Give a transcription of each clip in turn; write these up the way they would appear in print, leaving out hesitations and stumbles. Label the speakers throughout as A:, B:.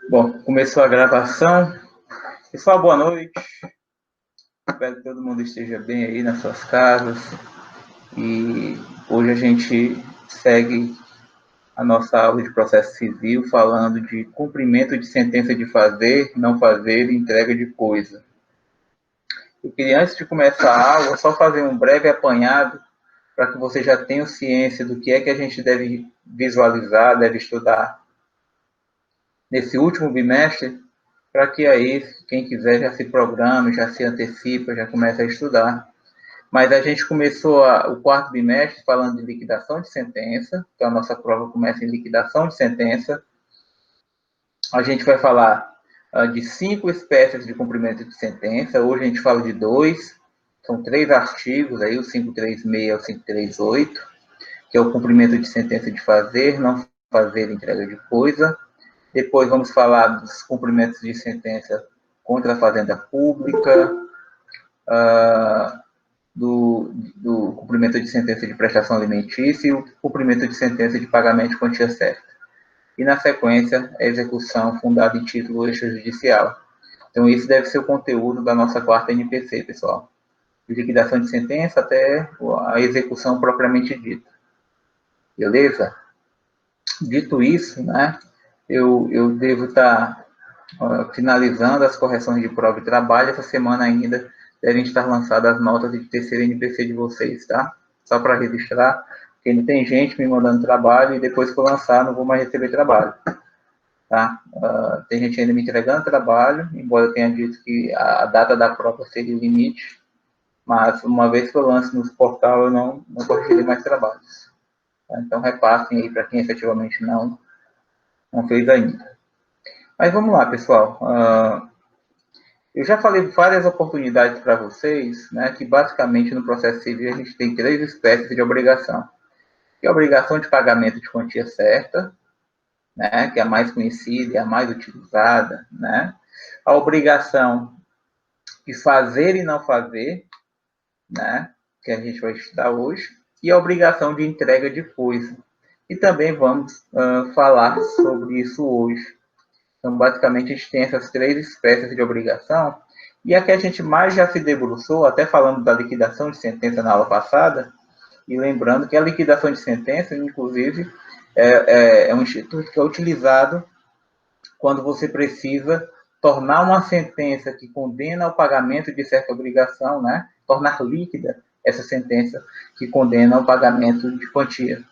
A: Bom, começou a gravação. Pessoal, boa noite. Espero que todo mundo esteja bem aí nas suas casas. E hoje a gente segue a nossa aula de processo civil falando de cumprimento de sentença de fazer, não fazer e entrega de coisa. Eu queria, antes de começar a aula, só fazer um breve apanhado para que você já tenha ciência do que é que a gente deve visualizar, deve estudar nesse último bimestre, para que aí, quem quiser, já se programe, já se antecipa, já começa a estudar. Mas a gente começou o quarto bimestre falando de liquidação de sentença, então a nossa prova começa em liquidação de sentença. A gente vai falar de 5 espécies de cumprimento de sentença, hoje a gente fala de 2, são 3 artigos, aí, o 536 e o 538, que é o cumprimento de sentença de fazer, não fazer entrega de coisa. Depois vamos falar dos cumprimentos de sentença contra a fazenda pública, do cumprimento de sentença de prestação alimentícia e o cumprimento de sentença de pagamento de quantia certa. E, na sequência, a execução fundada em título extrajudicial. Então, isso deve ser o conteúdo da nossa quarta NPC, pessoal. De liquidação de sentença até a execução propriamente dita. Beleza? Dito isso, né, eu devo estar finalizando as correções de prova e trabalho. Essa semana ainda devem estar lançadas as notas de terceira NPC de vocês, tá? Só para registrar, porque não tem gente me mandando trabalho e depois que eu lançar não vou mais receber trabalho, tá? Tem gente ainda me entregando trabalho, embora eu tenha dito que a data da prova seria o limite, mas uma vez que eu lance no portal eu não corrigirei mais trabalhos. Tá? Então repassem aí para quem efetivamente não fez ainda. Mas vamos lá, pessoal. Eu já falei várias oportunidades para vocês, né, que basicamente no processo civil a gente tem 3 espécies de obrigação. Que é a obrigação de pagamento de quantia certa, né, que é a mais conhecida e a mais utilizada, né? A obrigação de fazer e não fazer, né, que a gente vai estudar hoje, e a obrigação de entrega de coisa. E também vamos falar sobre isso hoje. Então, basicamente, a gente tem essas 3 espécies de obrigação, e a que a gente mais já se debruçou, até falando da liquidação de sentença na aula passada, e lembrando que a liquidação de sentença, inclusive, é um instituto que é utilizado quando você precisa tornar uma sentença que condena ao pagamento de certa obrigação, né? Tornar líquida essa sentença que condena ao pagamento de quantia.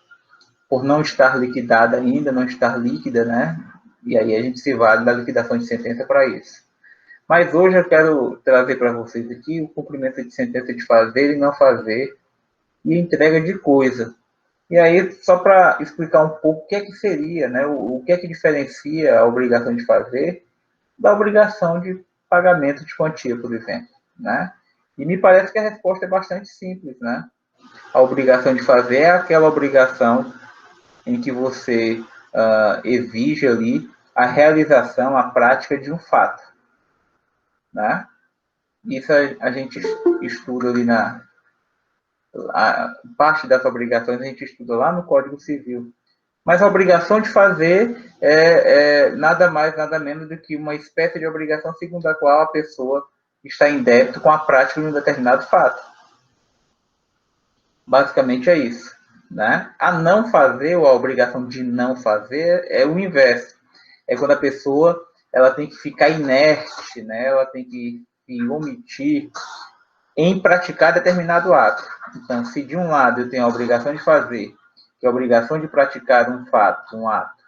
A: Por não estar liquidada ainda, não estar líquida, né? E aí a gente se vale da liquidação de sentença para isso. Mas hoje eu quero trazer para vocês aqui o cumprimento de sentença de fazer e não fazer e entrega de coisa. E aí, só para explicar um pouco o que é que seria, né? O que é que diferencia a obrigação de fazer da obrigação de pagamento de quantia, por exemplo, né? E me parece que a resposta é bastante simples, né? A obrigação de fazer é aquela obrigação em que você exige ali a realização, a prática de um fato, né? Isso a gente estuda ali parte das obrigações a gente estuda lá no Código Civil. Mas a obrigação de fazer é nada mais, nada menos do que uma espécie de obrigação segundo a qual a pessoa está em débito com a prática de um determinado fato. Basicamente é isso. Né? A não fazer, ou a obrigação de não fazer, é o inverso. É quando a pessoa ela tem que ficar inerte, né? Ela tem que se omitir em praticar determinado ato. Então, se de um lado eu tenho a obrigação de fazer, que é a obrigação de praticar um fato, um ato,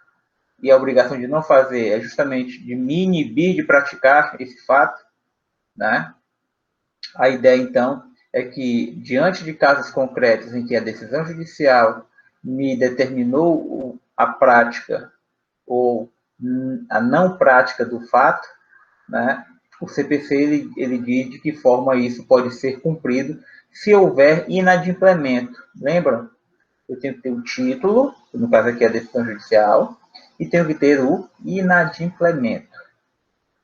A: e a obrigação de não fazer é justamente de me inibir de praticar esse fato, né? A ideia, então, é que, diante de casos concretos em que a decisão judicial me determinou a prática ou a não prática do fato, né, o CPC ele diz de que forma isso pode ser cumprido se houver inadimplemento. Lembra? Eu tenho que ter o título, no caso aqui é a decisão judicial, e tenho que ter o inadimplemento.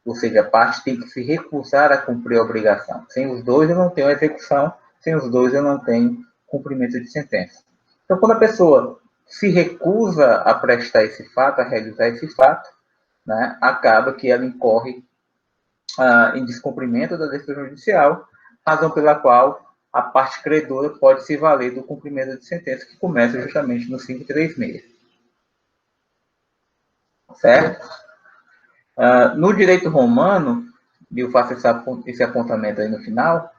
A: Ou seja, a parte tem que se recusar a cumprir a obrigação. Sem os dois eu não tenho execução, sem os dois eu não tenho cumprimento de sentença. Então, quando a pessoa se recusa a prestar esse fato, a realizar esse fato, né, acaba que ela incorre em descumprimento da decisão judicial, razão pela qual a parte credora pode se valer do cumprimento de sentença, que começa justamente no 536. Certo? No direito romano, e eu faço esse apontamento aí no final,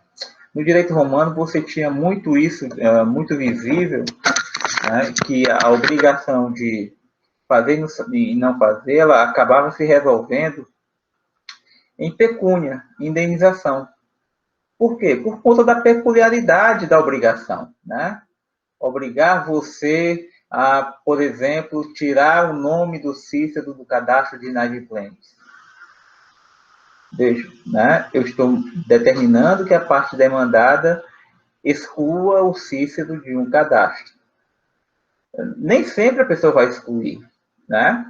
A: no direito romano você tinha muito isso, muito visível, né, que a obrigação de fazer e não fazer, ela acabava se resolvendo em pecúnia, indenização. Por quê? Por conta da peculiaridade da obrigação, né? Obrigar você a, por exemplo, tirar o nome do Cícero do cadastro de inadimplentes. Veja, né? Eu estou determinando que a parte demandada exclua o Cícero de um cadastro. Nem sempre a pessoa vai excluir, né?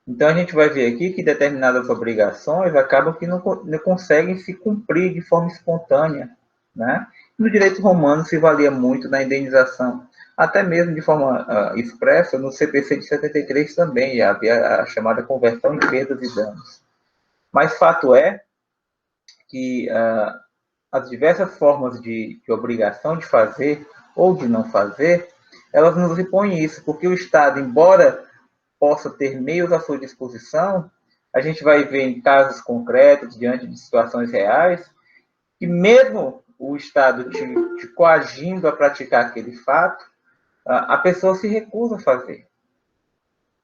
A: Então, a gente vai ver aqui que determinadas obrigações acabam que não conseguem se cumprir de forma espontânea, né? No direito romano se valia muito na indenização, até mesmo de forma expressa, no CPC de 73 também havia a chamada conversão em perdas e danos. Mas fato é que as diversas formas de obrigação de fazer ou de não fazer, elas nos impõem isso, porque o Estado, embora possa ter meios à sua disposição, a gente vai ver em casos concretos, diante de situações reais, que mesmo o Estado te coagindo a praticar aquele fato, a pessoa se recusa a fazer.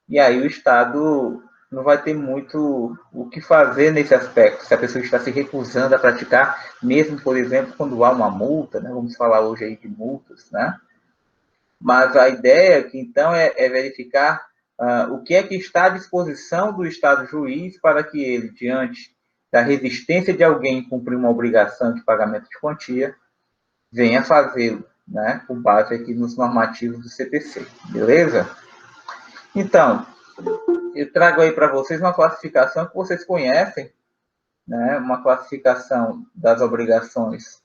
A: E aí o Estado não vai ter muito o que fazer nesse aspecto, se a pessoa está se recusando a praticar, mesmo, por exemplo, quando há uma multa, né? Vamos falar hoje aí de multas, né? Mas a ideia aqui, então, é verificar o que é que está à disposição do Estado juiz para que ele, diante da resistência de alguém em cumprir uma obrigação de pagamento de quantia, venha fazê-lo, né, com base aqui nos normativos do CPC. Beleza? Então, eu trago aí para vocês uma classificação que vocês conhecem, né, uma classificação das obrigações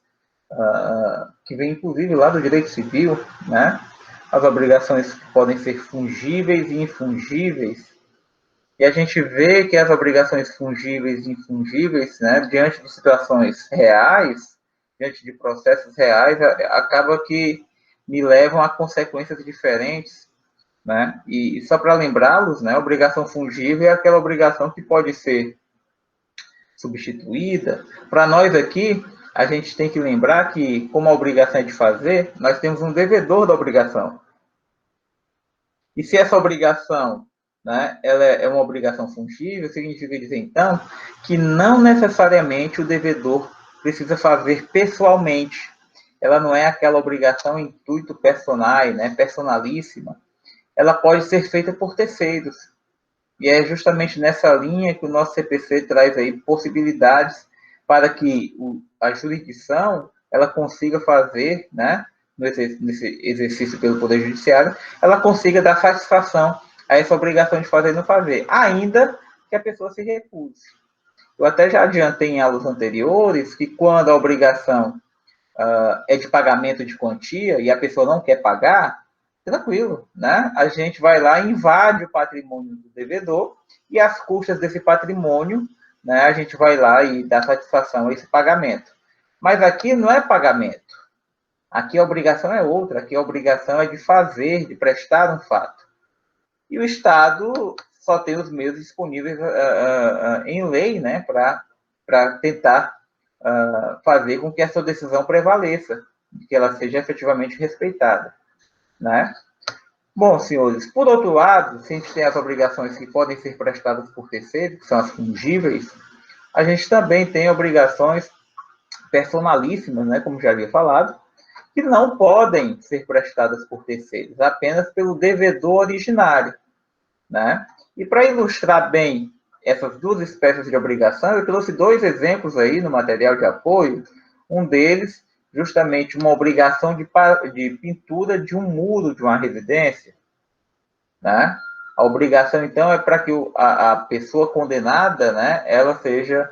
A: que vem, inclusive, lá do direito civil, né, as obrigações que podem ser fungíveis e infungíveis, e a gente vê que as obrigações fungíveis e infungíveis, né, diante de situações reais, diante de processos reais, acaba que me levam a consequências diferentes, né? E só para lembrá-los, né, a obrigação fungível é aquela obrigação que pode ser substituída. Para nós aqui, a gente tem que lembrar que, como a obrigação é de fazer, nós temos um devedor da obrigação. E se essa obrigação, né, ela é uma obrigação fungível, significa dizer, então, que não necessariamente o devedor precisa fazer pessoalmente. Ela não é aquela obrigação intuito personal, né, personalíssima. Ela pode ser feita por terceiros. E é justamente nessa linha que o nosso CPC traz aí possibilidades para que a jurisdição ela consiga fazer, né, nesse exercício pelo Poder Judiciário, ela consiga dar satisfação a essa obrigação de fazer e não fazer, ainda que a pessoa se recuse. Eu até já adiantei em aulas anteriores que quando a obrigação é de pagamento de quantia e a pessoa não quer pagar, tranquilo, né? A gente vai lá e invade o patrimônio do devedor e as custas desse patrimônio, né, a gente vai lá e dá satisfação a esse pagamento. Mas aqui não é pagamento. Aqui a obrigação é outra. Aqui a obrigação é de fazer, de prestar um fato. E o Estado só tem os meios disponíveis em lei, né, para tentar fazer com que a sua decisão prevaleça, que ela seja efetivamente respeitada, né? Bom, senhores, por outro lado, se a gente tem as obrigações que podem ser prestadas por terceiros, que são as fungíveis, a gente também tem obrigações personalíssimas, né, como já havia falado, que não podem ser prestadas por terceiros, apenas pelo devedor originário, né? E para ilustrar bem essas duas espécies de obrigação, eu trouxe dois exemplos aí no material de apoio. Um deles, justamente uma obrigação de pintura de um muro de uma residência, né? A obrigação, então, é para que a pessoa condenada, né, ela seja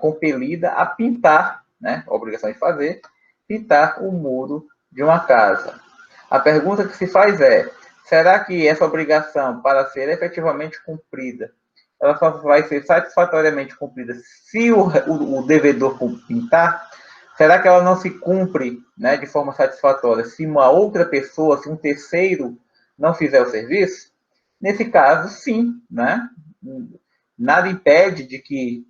A: compelida a pintar, né, a obrigação de fazer, pintar o muro de uma casa. A pergunta que se faz é, será que essa obrigação, para ser efetivamente cumprida, ela só vai ser satisfatoriamente cumprida se o devedor pintar. Será que ela não se cumpre, né, de forma satisfatória se uma outra pessoa, se um terceiro não fizer o serviço? Nesse caso, sim, né? Nada impede de que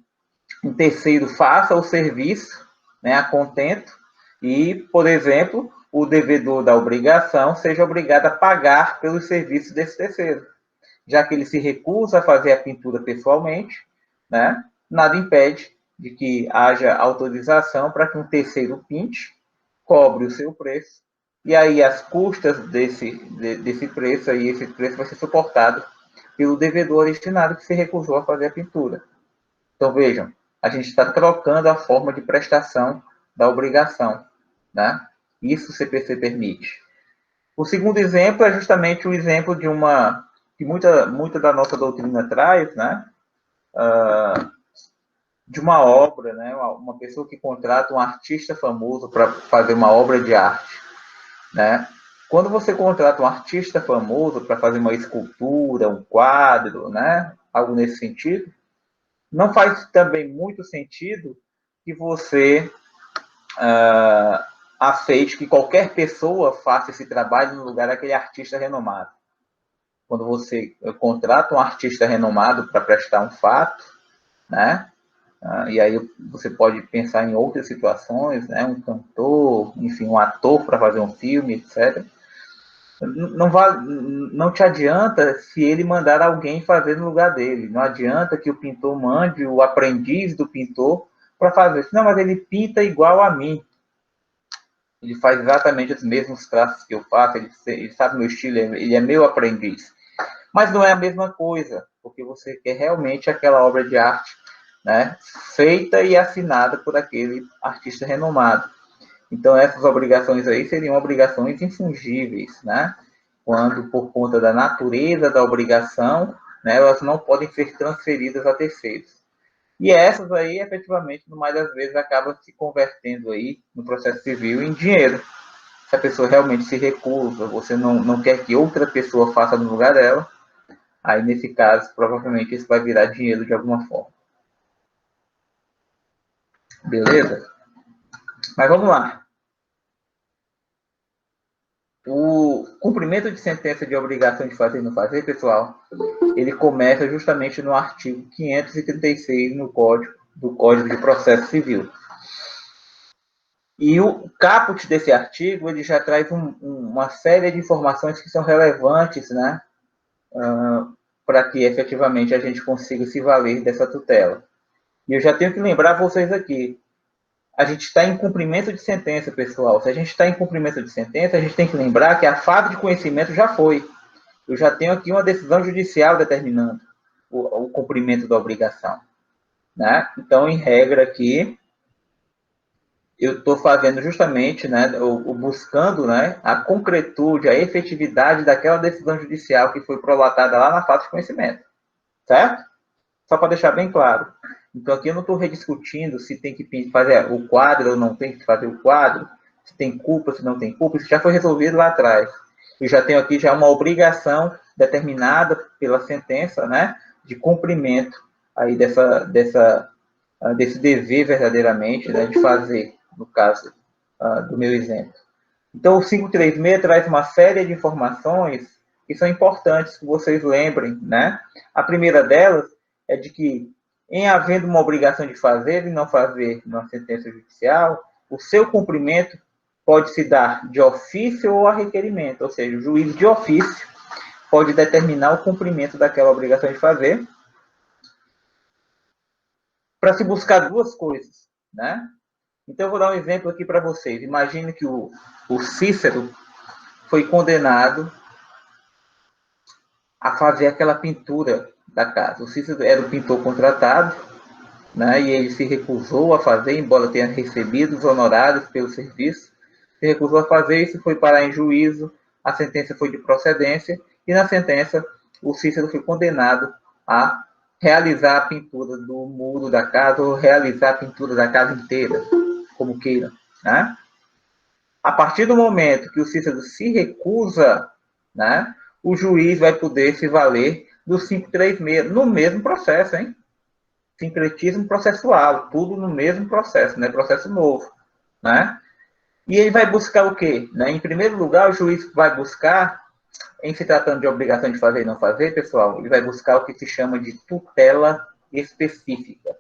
A: um terceiro faça o serviço, né, a contento e, por exemplo, o devedor da obrigação seja obrigado a pagar pelos serviços desse terceiro. Já que ele se recusa a fazer a pintura pessoalmente, né, nada impede de que haja autorização para que um terceiro pinte, cobre o seu preço, e aí as custas desse preço, aí esse preço vai ser suportado pelo devedor originário que se recusou a fazer a pintura. Então, vejam, a gente está trocando a forma de prestação da obrigação, né? Isso o CPC permite. O segundo exemplo é justamente o exemplo de uma que muita da nossa doutrina traz, né? De uma obra, né? Uma pessoa que contrata um artista famoso para fazer uma obra de arte, né? Quando você contrata um artista famoso para fazer uma escultura, um quadro, né? Algo nesse sentido, não faz também muito sentido que você aceite que qualquer pessoa faça esse trabalho no lugar daquele artista renomado. Quando você contrata um artista renomado para prestar um fato, né? E aí você pode pensar em outras situações, né? Um cantor, enfim, um ator para fazer um filme, etc. Não te adianta se ele mandar alguém fazer no lugar dele. Não adianta que o pintor mande o aprendiz do pintor para fazer isso. Não, mas ele pinta igual a mim. Ele faz exatamente os mesmos traços que eu faço, ele sabe meu estilo, ele é meu aprendiz. Mas não é a mesma coisa, porque você quer realmente aquela obra de arte, né, feita e assinada por aquele artista renomado. Então, essas obrigações aí seriam obrigações infungíveis, né? Quando, por conta da natureza da obrigação, né, elas não podem ser transferidas a terceiros. E essas aí, efetivamente, no mais das vezes, acabam se convertendo aí, no processo civil, em dinheiro. Se a pessoa realmente se recusa, você não quer que outra pessoa faça no lugar dela, aí, nesse caso, provavelmente isso vai virar dinheiro de alguma forma. Beleza? Mas vamos lá. O cumprimento de sentença de obrigação de fazer e não fazer, pessoal, ele começa justamente no artigo 536 do Código de Processo Civil. E o caput desse artigo, ele já traz uma série de informações que são relevantes, né, para que efetivamente a gente consiga se valer dessa tutela. E eu já tenho que lembrar vocês aqui, a gente está em cumprimento de sentença, pessoal. Se a gente está em cumprimento de sentença, a gente tem que lembrar que a fase de conhecimento já foi. Eu já tenho aqui uma decisão judicial determinando o cumprimento da obrigação, né? Então, em regra aqui, eu estou fazendo justamente, né, buscando, né, a concretude, a efetividade daquela decisão judicial que foi prolatada lá na fase de conhecimento, certo? Só para deixar bem claro. Então, aqui eu não estou rediscutindo se tem que fazer o quadro ou não tem que fazer o quadro, se tem culpa, se não tem culpa, isso já foi resolvido lá atrás. Eu já tenho aqui já uma obrigação determinada pela sentença, né, de cumprimento aí desse dever verdadeiramente, né, de fazer, no caso do meu exemplo. Então, o 536 traz uma série de informações que são importantes que vocês lembrem, né? A primeira delas é de que, em havendo uma obrigação de fazer e não fazer numa sentença judicial, o seu cumprimento pode se dar de ofício ou a requerimento, ou seja, o juiz de ofício pode determinar o cumprimento daquela obrigação de fazer para se buscar duas coisas, né? Então, eu vou dar um exemplo aqui para vocês. Imagine que o Cícero foi condenado a fazer aquela pintura da casa. O Cícero era o pintor contratado, né, e ele se recusou a fazer, embora tenha recebido os honorários pelo serviço, se recusou a fazer, isso foi parar em juízo, a sentença foi de procedência, e na sentença o Cícero foi condenado a realizar a pintura do muro da casa, ou realizar a pintura da casa inteira, como queira, né? A partir do momento que o Cícero se recusa, né, o juiz vai poder se valer do 536, no mesmo processo, hein? Sincretismo processual, tudo no mesmo processo, né? Processo novo, né? E ele vai buscar o quê? Né? Em primeiro lugar, o juiz vai buscar, em se tratando de obrigação de fazer e não fazer, pessoal, ele vai buscar o que se chama de tutela específica.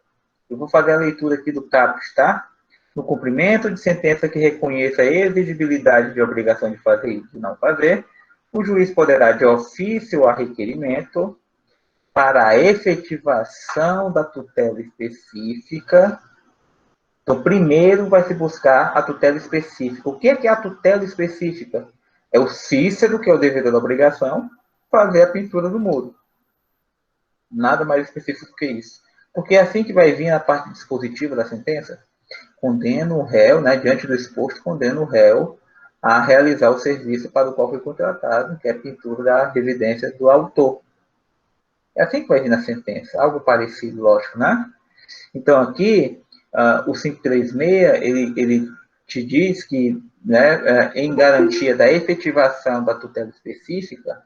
A: Eu vou fazer a leitura aqui do caput, tá? No cumprimento de sentença que reconheça a exigibilidade de obrigação de fazer e de não fazer, o juiz poderá, de ofício ou a requerimento, para a efetivação da tutela específica. Então, primeiro vai se buscar a tutela específica. O que é a tutela específica? É o Cícero, que é o devedor da obrigação, fazer a pintura do muro. Nada mais específico que isso. Porque é assim que vai vir a parte dispositiva da sentença, condena o réu, né, diante do exposto, condena o réu a realizar o serviço para o qual foi contratado, que é a pintura da residência do autor. É assim que vai vir na sentença, algo parecido, lógico, né? Então, aqui, o 536, ele te diz que, né, em garantia da efetivação da tutela específica,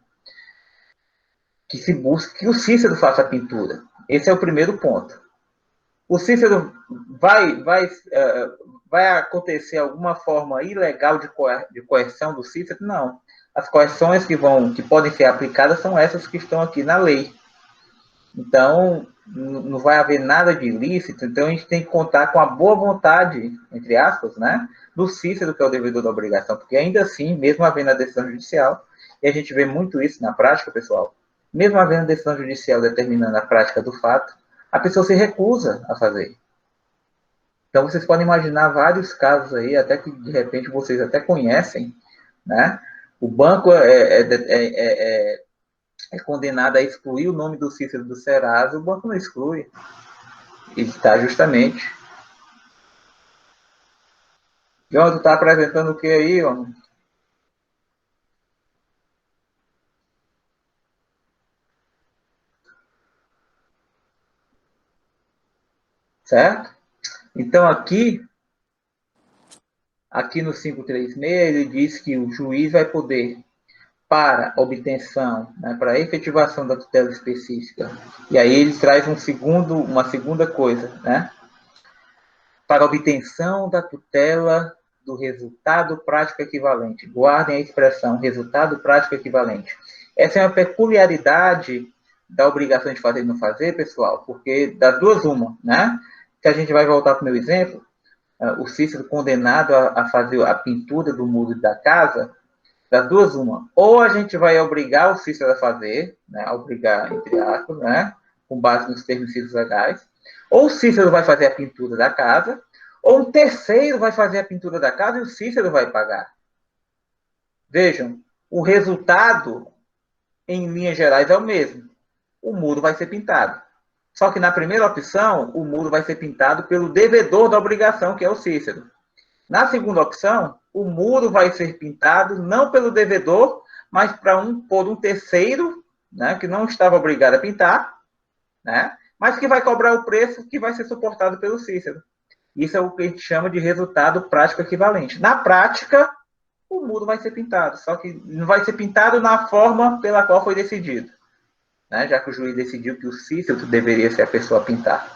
A: que se busca que o Cícero faça a pintura. Esse é o primeiro ponto. O Cícero vai acontecer alguma forma ilegal de coerção do Cícero? Não. As coerções que podem ser aplicadas são essas que estão aqui na lei. Então, não vai haver nada de ilícito, então a gente tem que contar com a boa vontade, entre aspas, né, do Cícero, que é o devedor da obrigação, porque ainda assim, mesmo havendo a decisão judicial, e a gente vê muito isso na prática, pessoal, mesmo havendo a decisão judicial determinando a prática do fato, a pessoa se recusa a fazer. Então, vocês podem imaginar vários casos aí, até que de repente vocês até conhecem, né? O banco é condenado a excluir o nome do Cícero do Serasa, o banco não exclui. Ele está justamente. João, tu está apresentando o que aí, homem? Certo? Então, aqui no 536, ele diz que o juiz vai poder, para obtenção, né, para efetivação da tutela específica, e aí ele traz uma segunda coisa, né? Para obtenção da tutela do resultado prático equivalente. Guardem a expressão resultado prático equivalente. Essa é uma peculiaridade da obrigação de fazer e não fazer, pessoal, porque das duas uma, né? Se a gente vai voltar para o meu exemplo, o Cícero condenado a fazer a pintura do muro da casa, das duas uma. Ou a gente vai obrigar o Cícero a fazer, né? Obrigar, entre aspas, né? Com base nos termos legais. Ou o Cícero vai fazer a pintura da casa, ou um terceiro vai fazer a pintura da casa e o Cícero vai pagar. Vejam, o resultado, em linhas gerais, é o mesmo. O muro vai ser pintado. Só que na primeira opção, o muro vai ser pintado pelo devedor da obrigação, que é o Cícero. Na segunda opção, o muro vai ser pintado não pelo devedor, mas por um terceiro, né, que não estava obrigado a pintar, né, mas que vai cobrar o preço que vai ser suportado pelo Cícero. Isso é o que a gente chama de resultado prático equivalente. Na prática, o muro vai ser pintado, só que não vai ser pintado na forma pela qual foi decidido, né, já que o juiz decidiu que o Cícero deveria ser a pessoa a pintar.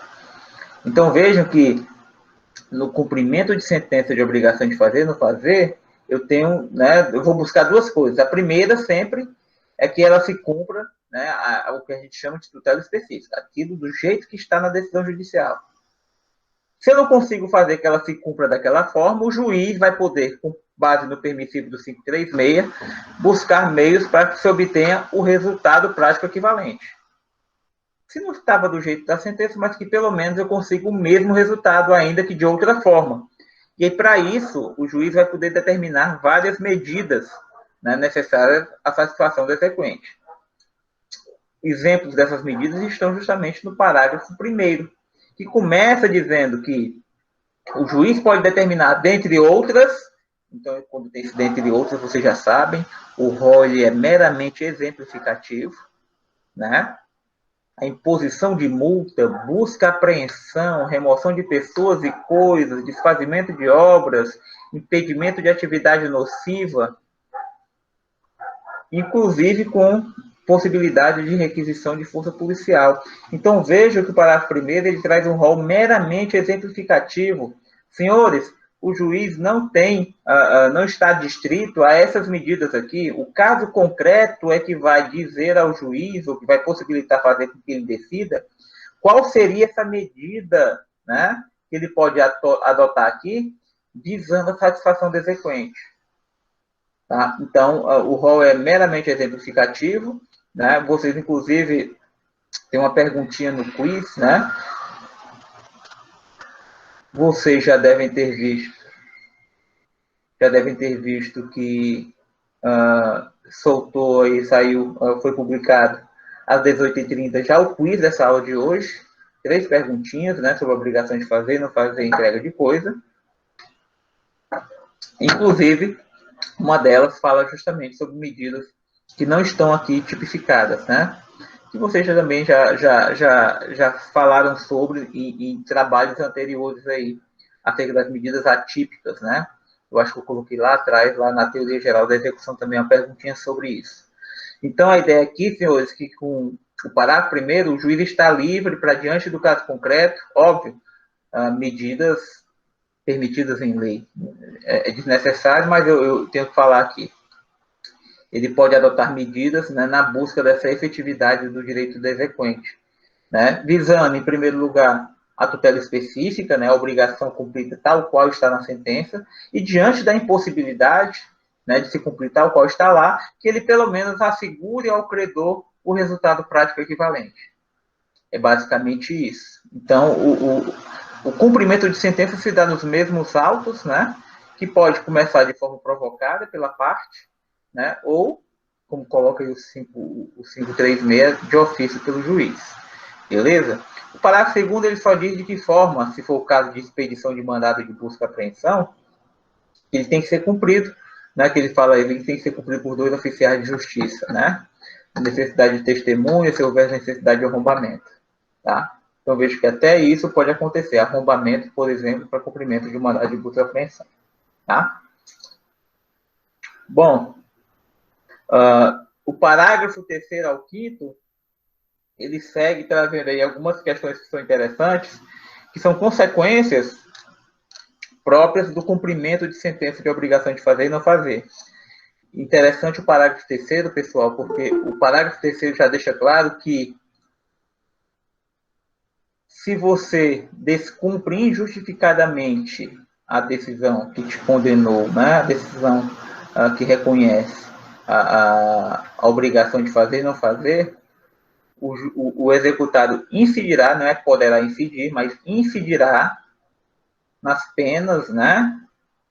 A: Então vejam que no cumprimento de sentença de obrigação de fazer e não fazer, eu vou buscar duas coisas. A primeira sempre é que ela se cumpra, né, o que a gente chama de tutela específica, aquilo do jeito que está na decisão judicial. Se eu não consigo fazer que ela se cumpra daquela forma, o juiz vai poder, com base no permissivo do 536, buscar meios para que se obtenha o resultado prático equivalente. Se não estava do jeito da sentença, mas que pelo menos eu consiga o mesmo resultado, ainda que de outra forma. E aí, para isso, o juiz vai poder determinar várias medidas, né, necessárias à satisfação do exequente. Exemplos dessas medidas estão justamente no parágrafo 1º, que começa dizendo que o juiz pode determinar, dentre outras, então, quando tem esse dentre outras, vocês já sabem, o rol é meramente exemplificativo, né? A imposição de multa, busca, apreensão, remoção de pessoas e coisas, desfazimento de obras, impedimento de atividade nociva, inclusive com possibilidade de requisição de força policial. Então, veja que o parágrafo primeiro ele traz um rol meramente exemplificativo. Senhores, o juiz não tem, não está distrito a essas medidas aqui. O caso concreto é que vai dizer ao juiz, ou que vai possibilitar fazer com que ele decida, qual seria essa medida, né, que ele pode adotar aqui, visando a satisfação do exequente. Tá? Então, o rol é meramente exemplificativo, né? Vocês, inclusive, tem uma perguntinha no quiz, né? Vocês já devem ter visto que soltou e saiu, foi publicado às 18h30 já o quiz dessa aula de hoje. 3 perguntinhas, né, sobre a obrigação de fazer e não fazer entrega de coisa. Inclusive, uma delas fala justamente sobre medidas que não estão aqui tipificadas, né? Que vocês também já falaram sobre em trabalhos anteriores aí, acerca das medidas atípicas, né? Eu acho que eu coloquei lá atrás, lá na teoria geral da execução também, uma perguntinha sobre isso. Então, a ideia aqui, senhores, que com o parágrafo primeiro, o juiz está livre para, diante do caso concreto, óbvio, medidas permitidas em lei. É desnecessário, mas eu tenho que falar aqui. Ele pode adotar medidas, né, na busca dessa efetividade do direito do exequente, né, visando, em primeiro lugar, a tutela específica, né, a obrigação cumprida tal qual está na sentença, e diante da impossibilidade, né, de se cumprir tal qual está lá, que ele pelo menos assegure ao credor o resultado prático equivalente. É basicamente isso. Então, o cumprimento de sentença se dá nos mesmos autos, né, que pode começar de forma provocada pela parte, né, ou, como coloca aí o 536, de ofício pelo juiz. Beleza? O parágrafo segundo ele só diz de que forma, se for o caso de expedição de mandado de busca e apreensão, ele tem que ser cumprido, né, que ele fala, ele tem que ser cumprido por 2 oficiais de justiça, né? Necessidade de testemunha, se houver necessidade de arrombamento, tá? Então, vejo que até isso pode acontecer, arrombamento, por exemplo, para cumprimento de mandado de busca e apreensão, tá? Bom, o parágrafo 3º ao 5º, ele segue trazendo aí algumas questões que são interessantes, que são consequências próprias do cumprimento de sentença de obrigação de fazer e não fazer. Interessante o parágrafo 3º, pessoal, porque o parágrafo 3º já deixa claro que se você descumpre injustificadamente a decisão que te condenou, né, a decisão que reconhece a obrigação de fazer e não fazer, o executado incidirá, não é que poderá incidir, mas incidirá nas penas, né,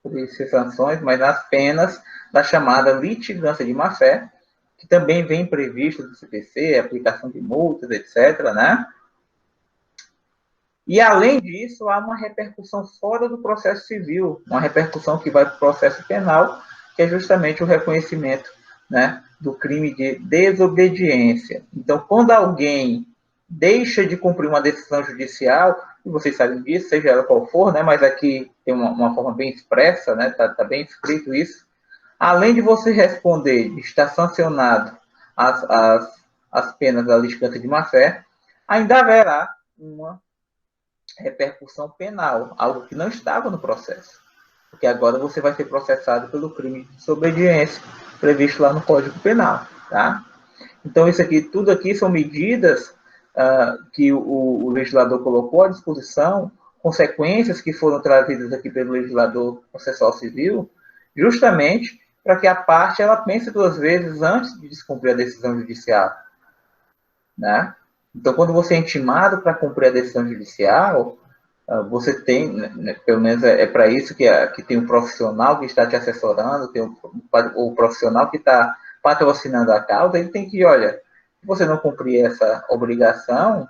A: por ser sanções, mas nas penas da chamada litigância de má-fé, que também vem previsto do CPC, aplicação de multas, etc., né? E, além disso, há uma repercussão fora do processo civil, uma repercussão que vai para o processo penal, que é justamente o reconhecimento, né, do crime de desobediência. Então, quando alguém deixa de cumprir uma decisão judicial, e vocês sabem disso, seja ela qual for, né, mas aqui tem uma forma bem expressa, né, tá bem escrito isso, além de você responder de estar sancionado as penas da litigância de má-fé, ainda haverá uma repercussão penal, algo que não estava no processo. Porque agora você vai ser processado pelo crime de desobediência previsto lá no Código Penal, tá? Então, isso aqui, tudo aqui são medidas que o legislador colocou à disposição, consequências que foram trazidas aqui pelo legislador processual civil, justamente para que a parte ela pense 2 vezes antes de descumprir a decisão judicial, né? Então, quando você é intimado para cumprir a decisão judicial, você tem, né, pelo menos é para isso que tem um profissional que está te assessorando, tem o profissional que está patrocinando a causa, ele tem que, olha, se você não cumprir essa obrigação,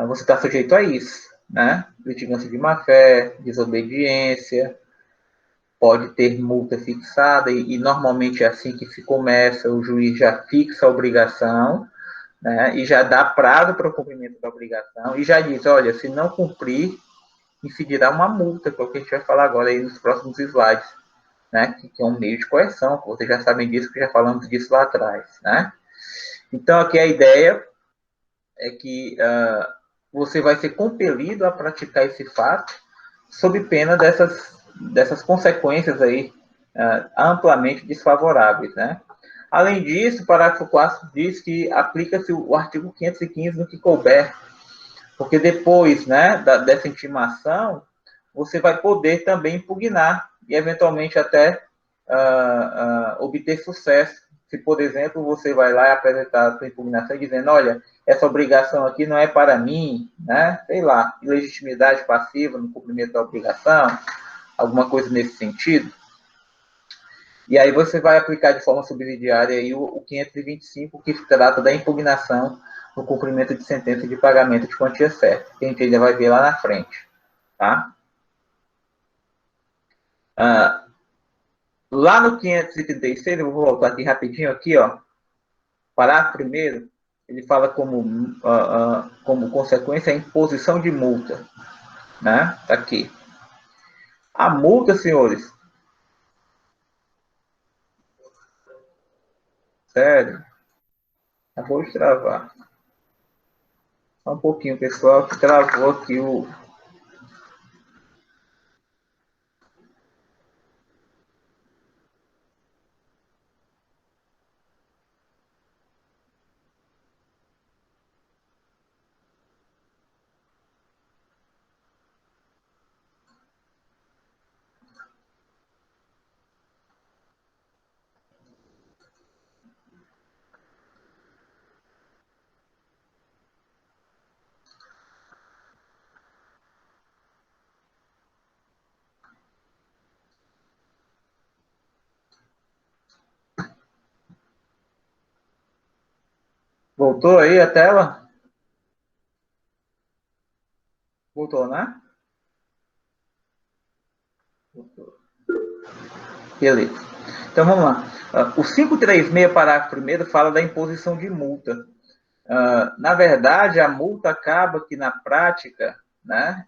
A: você está sujeito a isso, né? Litigância de má-fé, desobediência, pode ter multa fixada, e normalmente é assim que se começa, o juiz já fixa a obrigação, né, e já dá prazo para o cumprimento da obrigação, e já diz, olha, se não cumprir, incidirá uma multa, que é o que a gente vai falar agora aí nos próximos slides, né, que é um meio de coerção, vocês já sabem disso, que já falamos disso lá atrás, né. Então, aqui a ideia é que você vai ser compelido a praticar esse fato sob pena dessas consequências aí amplamente desfavoráveis, né? Além disso, o parágrafo 4 diz que aplica-se o artigo 515 no que couber, porque depois, né, dessa intimação, você vai poder também impugnar e, eventualmente, até obter sucesso. Se, por exemplo, você vai lá e apresentar a sua impugnação dizendo, olha, essa obrigação aqui não é para mim, né? Sei lá, ilegitimidade passiva no cumprimento da obrigação, alguma coisa nesse sentido. E aí você vai aplicar de forma subsidiária aí o 525, que trata da impugnação no cumprimento de sentença de pagamento de quantia certa, que a gente ainda vai ver lá na frente. Tá? Lá no 536, eu vou voltar aqui rapidinho, aqui, ó, parágrafo primeiro, ele fala como consequência a imposição de multa. Né? Tá aqui. A multa, senhores, sério, acabou de travar. Só um pouquinho, pessoal, que travou aqui o... Voltou aí a tela? Voltou, né? Voltou. Beleza. Então vamos lá. O 536, parágrafo primeiro, fala da imposição de multa. Na verdade, a multa acaba que, na prática, né,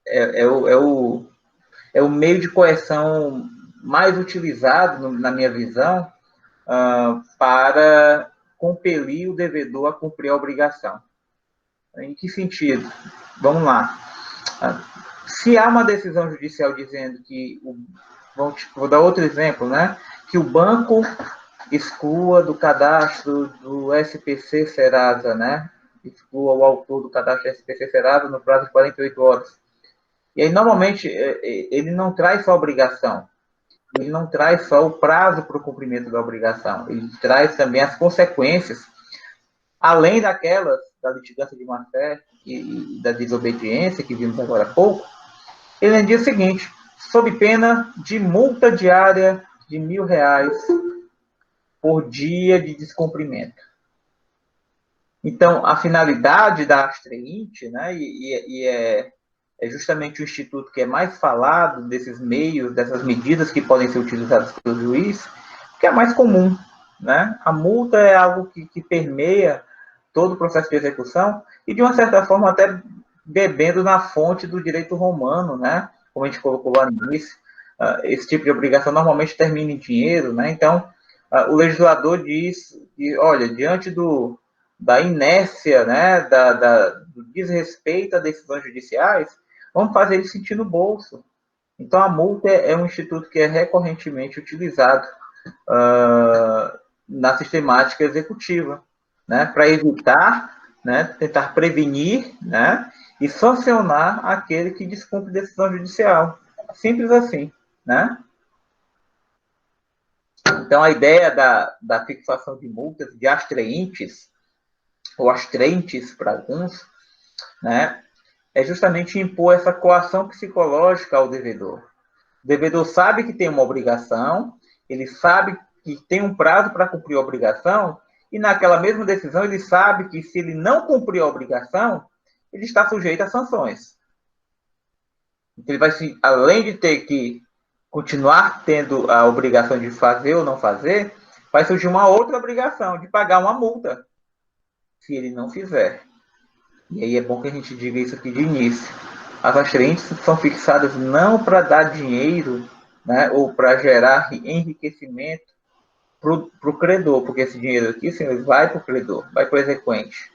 A: é o meio de coerção mais utilizado, na minha visão, para compelir o devedor a cumprir a obrigação. Em que sentido? Vamos lá. Se há uma decisão judicial dizendo que, vou dar outro exemplo, né? Que o banco exclua do cadastro do SPC Serasa, né? Exclua o autor do cadastro do SPC Serasa no prazo de 48 horas. E aí, normalmente, ele não traz só a obrigação, ele não traz só o prazo para o cumprimento da obrigação, ele traz também as consequências, além daquelas da litigância de má-fé e da desobediência que vimos agora há pouco. Ele diz o seguinte: sob pena de multa diária de R$ 1.000 por dia de descumprimento. Então, a finalidade da Astreinc, né, e é justamente o instituto que é mais falado desses meios, dessas medidas que podem ser utilizadas pelo juiz, que é mais comum. Né? A multa é algo que permeia todo o processo de execução e, de uma certa forma, até bebendo na fonte do direito romano, né? Como a gente colocou lá no início, esse tipo de obrigação normalmente termina em dinheiro, né? Então, o legislador diz que, olha, diante da inércia, né, do desrespeito a decisões judiciais, vamos fazer ele sentir no bolso. Então, a multa é um instituto que é recorrentemente utilizado na sistemática executiva, né, para evitar, né, tentar prevenir, né, e sancionar aquele que descumpre decisão judicial. Simples assim, né? Então, a ideia da fixação de multas, de astreintes, ou astrentes para alguns, né, é justamente impor essa coação psicológica ao devedor. O devedor sabe que tem uma obrigação, ele sabe que tem um prazo para cumprir a obrigação, e naquela mesma decisão ele sabe que se ele não cumprir a obrigação, ele está sujeito a sanções. Então ele vai, além de ter que continuar tendo a obrigação de fazer ou não fazer, vai surgir uma outra obrigação, de pagar uma multa, se ele não fizer. E aí é bom que a gente diga isso aqui de início. As astreintes são fixadas não para dar dinheiro, né, ou para gerar enriquecimento para o credor, porque esse dinheiro aqui, senhores, vai para o credor, vai para o exequente.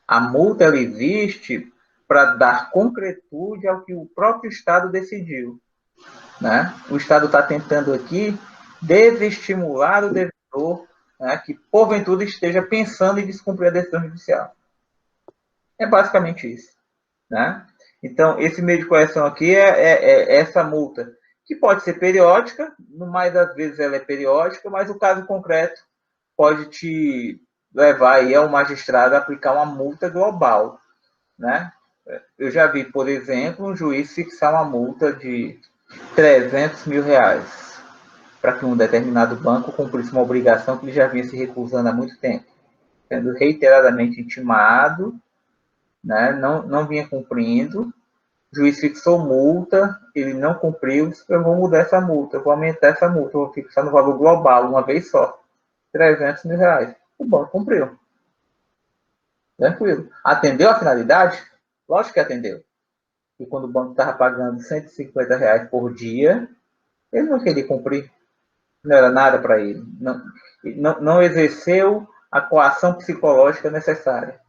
A: A multa, ela existe para dar concretude ao que o próprio Estado decidiu, né? O Estado está tentando aqui desestimular o devedor, né, que porventura esteja pensando em descumprir a decisão judicial. É basicamente isso, né? Então, esse meio de correção aqui é essa multa, que pode ser periódica, no mais das vezes ela é periódica, mas o caso concreto pode te levar aí ao magistrado a aplicar uma multa global, né? Eu já vi, por exemplo, um juiz fixar uma multa de 300 mil reais para que um determinado banco cumprisse uma obrigação que ele já vinha se recusando há muito tempo, sendo reiteradamente intimado, né? Não vinha cumprindo. O juiz fixou multa, ele não cumpriu, eu vou mudar essa multa, eu vou aumentar essa multa, eu vou fixar no valor global, uma vez só, 300 mil reais. O banco cumpriu. Tranquilo. Atendeu a finalidade? Lógico que atendeu. E quando o banco estava pagando 150 reais por dia, ele não queria cumprir. Não era nada para ele. Não exerceu a coação psicológica necessária.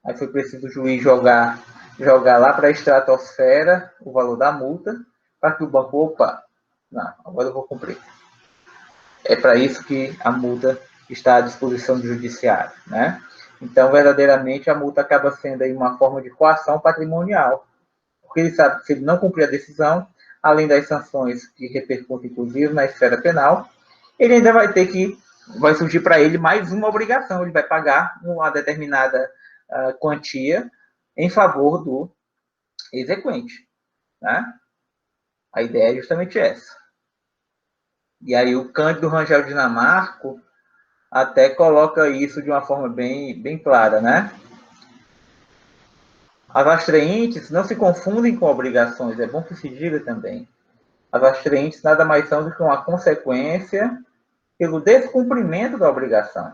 A: Aí foi preciso o juiz jogar lá para a estratosfera o valor da multa, para que o banco, opa, não, agora eu vou cumprir. É para isso que a multa está à disposição do judiciário, né? Então, verdadeiramente, a multa acaba sendo aí uma forma de coação patrimonial, porque ele sabe que se ele não cumprir a decisão, além das sanções que repercutem, inclusive, na esfera penal, ele ainda vai surgir para ele mais uma obrigação, ele vai pagar uma determinada quantia em favor do exequente, né? A ideia é justamente essa. E aí o Cândido Rangel Dinamarco até coloca isso de uma forma bem clara, né? As astraentes não se confundem com obrigações, é bom que se diga também. As astraentes nada mais são do que uma consequência pelo descumprimento da obrigação.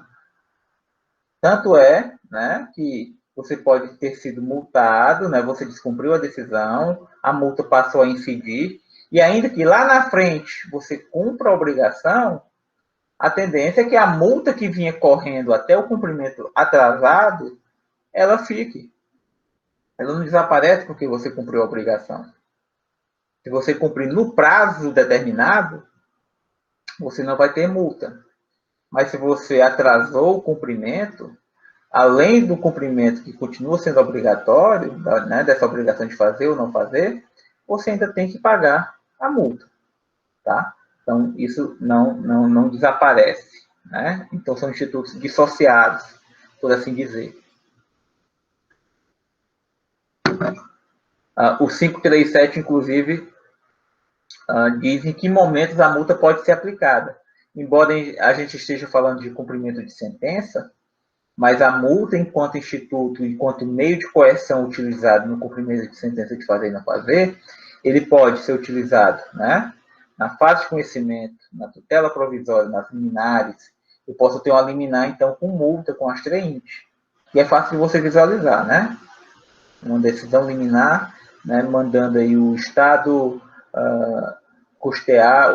A: Tanto é, né, que você pode ter sido multado, né, você descumpriu a decisão, a multa passou a incidir, e ainda que lá na frente você cumpra a obrigação, a tendência é que a multa que vinha correndo até o cumprimento atrasado, ela fique. Ela não desaparece porque você cumpriu a obrigação. Se você cumprir no prazo determinado, você não vai ter multa. Mas se você atrasou o cumprimento, além do cumprimento que continua sendo obrigatório, né, dessa obrigação de fazer ou não fazer, você ainda tem que pagar a multa, tá? Então, isso não desaparece, né? Então, são institutos dissociados, por assim dizer. O 537, inclusive, diz em que momentos a multa pode ser aplicada. Embora a gente esteja falando de cumprimento de sentença, mas a multa, enquanto instituto, enquanto meio de coerção utilizado no cumprimento de sentença de fazer e não fazer, ele pode ser utilizado, né, na fase de conhecimento, na tutela provisória, nas liminares. Eu posso ter uma liminar, então, com multa, com astrainte. E é fácil de você visualizar, né? Uma decisão liminar, né, mandando aí o Estado custear,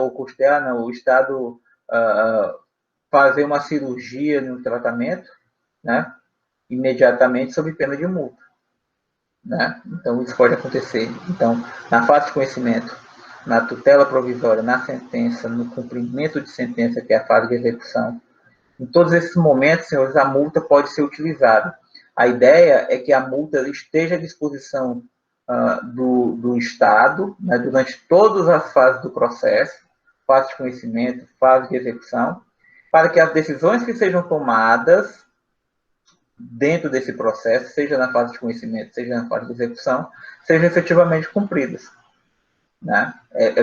A: não, o Estado fazer uma cirurgia no tratamento, né, imediatamente sob pena de multa, né? Então isso pode acontecer. Então, na fase de conhecimento, na tutela provisória, na sentença, no cumprimento de sentença, que é a fase de execução, em todos esses momentos, senhores, a multa pode ser utilizada. A ideia é que a multa esteja à disposição do Estado, né, durante todas as fases do processo, fase de conhecimento, fase de execução, para que as decisões que sejam tomadas dentro desse processo, seja na fase de conhecimento, seja na fase de execução, sejam efetivamente cumpridas, né?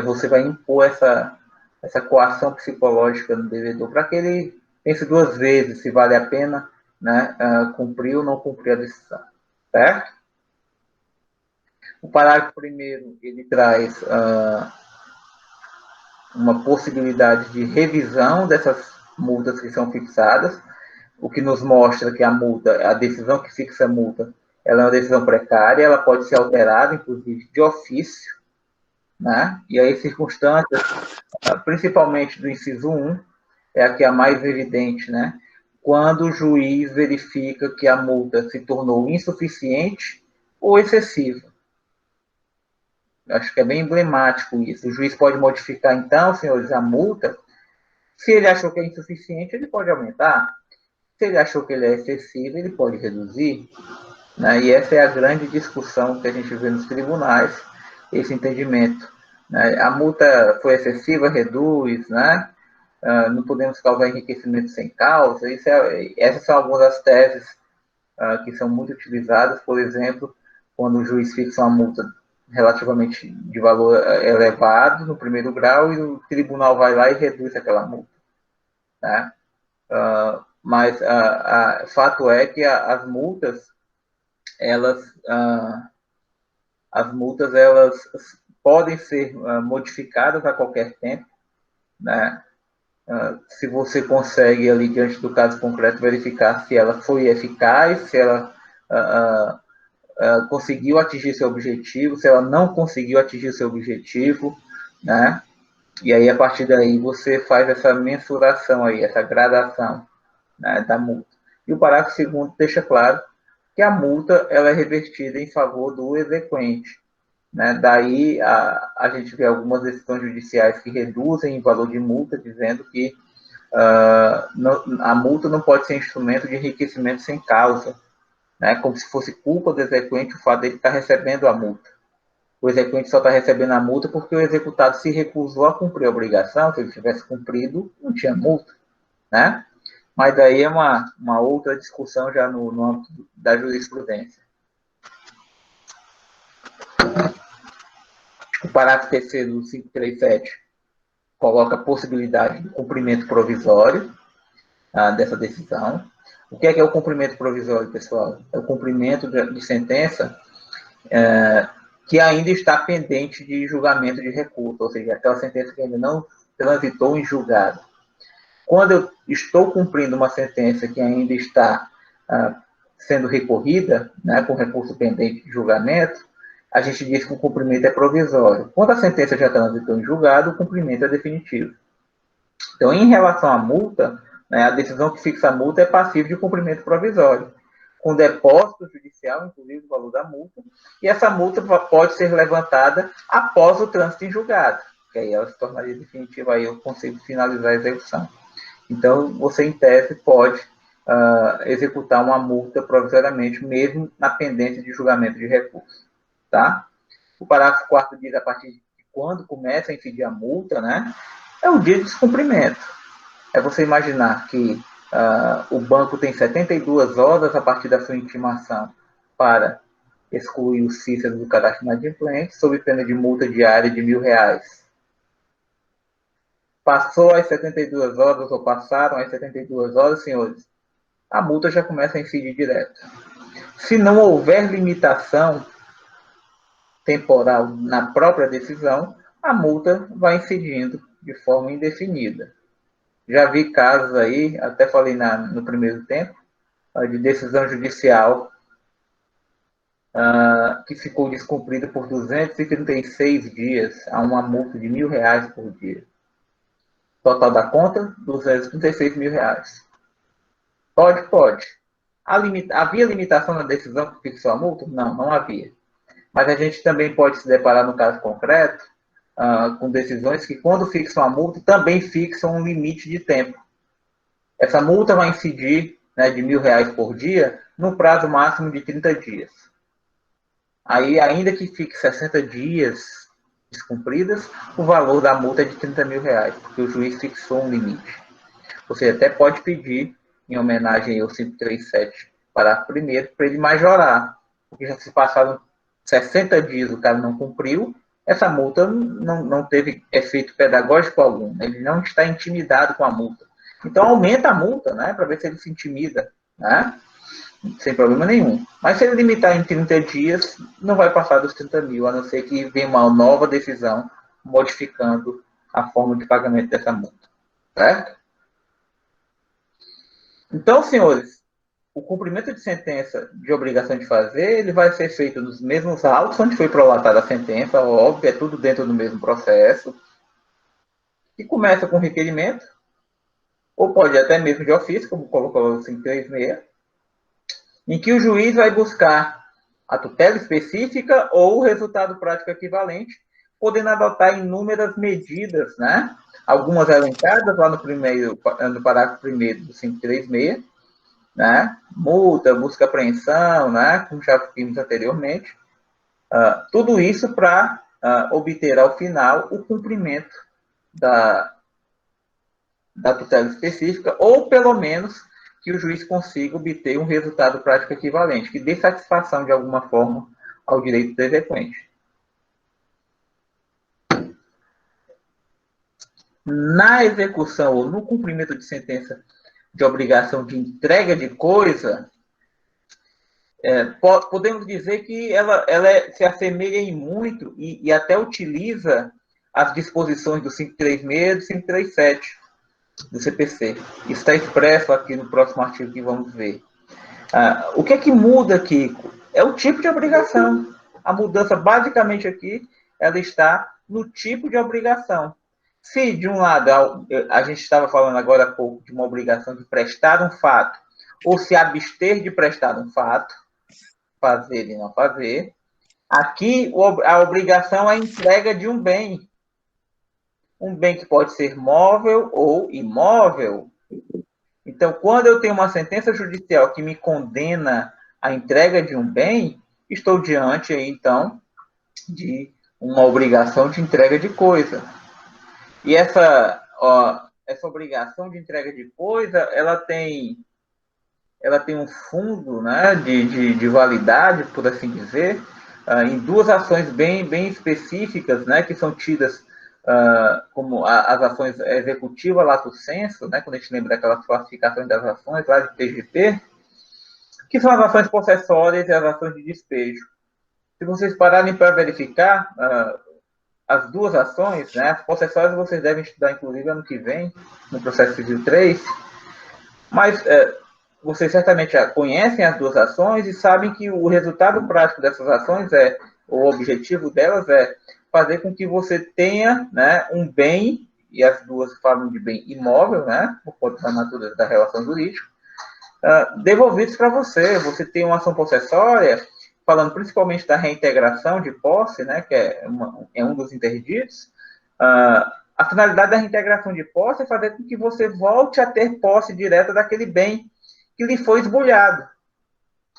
A: Você vai impor essa coação psicológica no devedor para que ele pense duas vezes se vale a pena, né, cumprir ou não cumprir a decisão, certo? O parágrafo primeiro, ele traz uma possibilidade de revisão dessas multas que são fixadas, o que nos mostra que a multa, a decisão que fixa a multa, ela é uma decisão precária, ela pode ser alterada, inclusive, de ofício, né? E aí circunstâncias principalmente do inciso 1, é a que é a mais evidente, né? Quando o juiz verifica que a multa se tornou insuficiente ou excessiva. Acho que é bem emblemático isso. O juiz pode modificar, então, senhores, a multa. Se ele achou que é insuficiente, ele pode aumentar. Se ele achou que ele é excessivo, ele pode reduzir. Né? E essa é a grande discussão que a gente vê nos tribunais, esse entendimento. Né? A multa foi excessiva, reduz, né? Não podemos causar enriquecimento sem causa. Essas são algumas das teses que são muito utilizadas, por exemplo, quando o juiz fixa uma multa relativamente de valor elevado no primeiro grau e o tribunal vai lá e reduz aquela multa. Né? Mas fato é que as multas elas podem ser modificadas a qualquer tempo, né? Se você consegue ali diante do caso concreto verificar se ela foi eficaz, se ela conseguiu atingir seu objetivo, se ela não conseguiu atingir seu objetivo, né? E aí a partir daí você faz essa mensuração aí, essa gradação, né, da multa. E o parágrafo 2º deixa claro que a multa ela é revertida em favor do exequente. Né? Daí a gente vê algumas decisões judiciais que reduzem o valor de multa, dizendo que a multa não pode ser instrumento de enriquecimento sem causa, né? Como se fosse culpa do exequente o fato dele estar recebendo a multa. O exequente só está recebendo a multa porque o executado se recusou a cumprir a obrigação. Se ele tivesse cumprido, não tinha multa. Né? Mas daí é uma outra discussão já no âmbito da jurisprudência. O parágrafo 3º do 537 coloca a possibilidade do cumprimento provisório dessa decisão. O que é o cumprimento provisório, pessoal? É o cumprimento de sentença que ainda está pendente de julgamento de recurso, ou seja, aquela sentença que ainda não transitou em julgado. Quando eu estou cumprindo uma sentença que ainda está sendo recorrida, né, com recurso pendente de julgamento, a gente diz que o cumprimento é provisório. Quando a sentença já transitou em julgado, o cumprimento é definitivo. Então, em relação à multa, né, a decisão que fixa a multa é passível de cumprimento provisório, com depósito judicial, inclusive o valor da multa, e essa multa pode ser levantada após o trânsito em julgado, que aí ela se tornaria definitiva, aí eu consigo finalizar a execução. Então, você, em tese, pode executar uma multa provisoriamente, mesmo na pendência de julgamento de recurso. Tá? O parágrafo 4º diz a partir de quando começa a incidir a multa, né? É o dia de descumprimento. É você imaginar que o banco tem 72 horas a partir da sua intimação para excluir o Cícero do cadastro inadimplente, sob pena de multa diária de R$1.000. Passou as 72 horas, ou passaram as 72 horas, senhores, a multa já começa a incidir direto. Se não houver limitação temporal na própria decisão, a multa vai incidindo de forma indefinida. Já vi casos aí, até falei no primeiro tempo, de decisão judicial que ficou descumprida por 236 dias, a uma multa de R$1.000 por dia. Total da conta, R$236.000. Pode. Havia limitação na decisão que fixou a multa? Não havia. Mas a gente também pode se deparar no caso concreto com decisões que, quando fixam a multa, também fixam um limite de tempo. Essa multa vai incidir, né, de R$1.000 por dia no prazo máximo de 30 dias. Aí, ainda que fique 60 dias descumpridas, o valor da multa é de R$30.000, porque o juiz fixou um limite. Você até pode pedir, em homenagem ao 537, parágrafo 1º, para ele majorar, porque já se passaram 60 dias, o cara não cumpriu, essa multa não teve efeito pedagógico algum, ele não está intimidado com a multa. Então, aumenta a multa, né, para ver se ele se intimida, né, sem problema nenhum. Mas se ele limitar em 30 dias, não vai passar dos 30 mil, a não ser que venha uma nova decisão modificando a forma de pagamento dessa multa. Certo? Então, senhores, o cumprimento de sentença de obrigação de fazer, ele vai ser feito nos mesmos autos onde foi prolatada a sentença, óbvio, é tudo dentro do mesmo processo. que começa com requerimento, ou pode até mesmo de ofício, como colocou o 536, em que o juiz vai buscar a tutela específica ou o resultado prático equivalente, podendo adotar inúmeras medidas, né? Algumas elencadas lá no parágrafo 1º do 536, né? Multa, busca apreensão, né? Como já vimos anteriormente. Tudo isso para obter, ao final, o cumprimento da tutela específica, ou, pelo menos, que o juiz consiga obter um resultado prático equivalente, que dê satisfação, de alguma forma, ao direito do exequente. Na execução ou no cumprimento de sentença de obrigação de entrega de coisa, podemos dizer que ela se assemelha em muito e até utiliza as disposições do 536 e do 537 do CPC. Isso está expresso aqui no próximo artigo que vamos ver. O que é que muda aqui? É o tipo de obrigação. A mudança, basicamente, aqui, ela está no tipo de obrigação. Se, de um lado, a gente estava falando agora há pouco de uma obrigação de prestar um fato, ou se abster de prestar um fato, fazer e não fazer, aqui a obrigação é a entrega de um bem que pode ser móvel ou imóvel. Então, quando eu tenho uma sentença judicial que me condena à entrega de um bem, estou diante, então, de uma obrigação de entrega de coisa. E essa obrigação de entrega de coisa, ela tem um fundo, né, de validade, por assim dizer, em duas ações bem específicas, né, que são tidas como as ações executivas lato sensu, né, quando a gente lembra daquelas classificações das ações lá de TGP, que são as ações possessórias e as ações de despejo. Se vocês pararem para verificar as duas ações, né, as possessórias vocês devem estudar, inclusive, ano que vem, no processo civil 3, mas vocês certamente já conhecem as duas ações e sabem que o resultado prático dessas ações o objetivo delas é fazer com que você tenha, né, um bem, e as duas falam de bem imóvel, né, por conta da natureza da relação jurídica, devolvidos para você. Você tem uma ação possessória, falando principalmente da reintegração de posse, né, que é um dos interditos. A finalidade da reintegração de posse é fazer com que você volte a ter posse direta daquele bem que lhe foi esbulhado.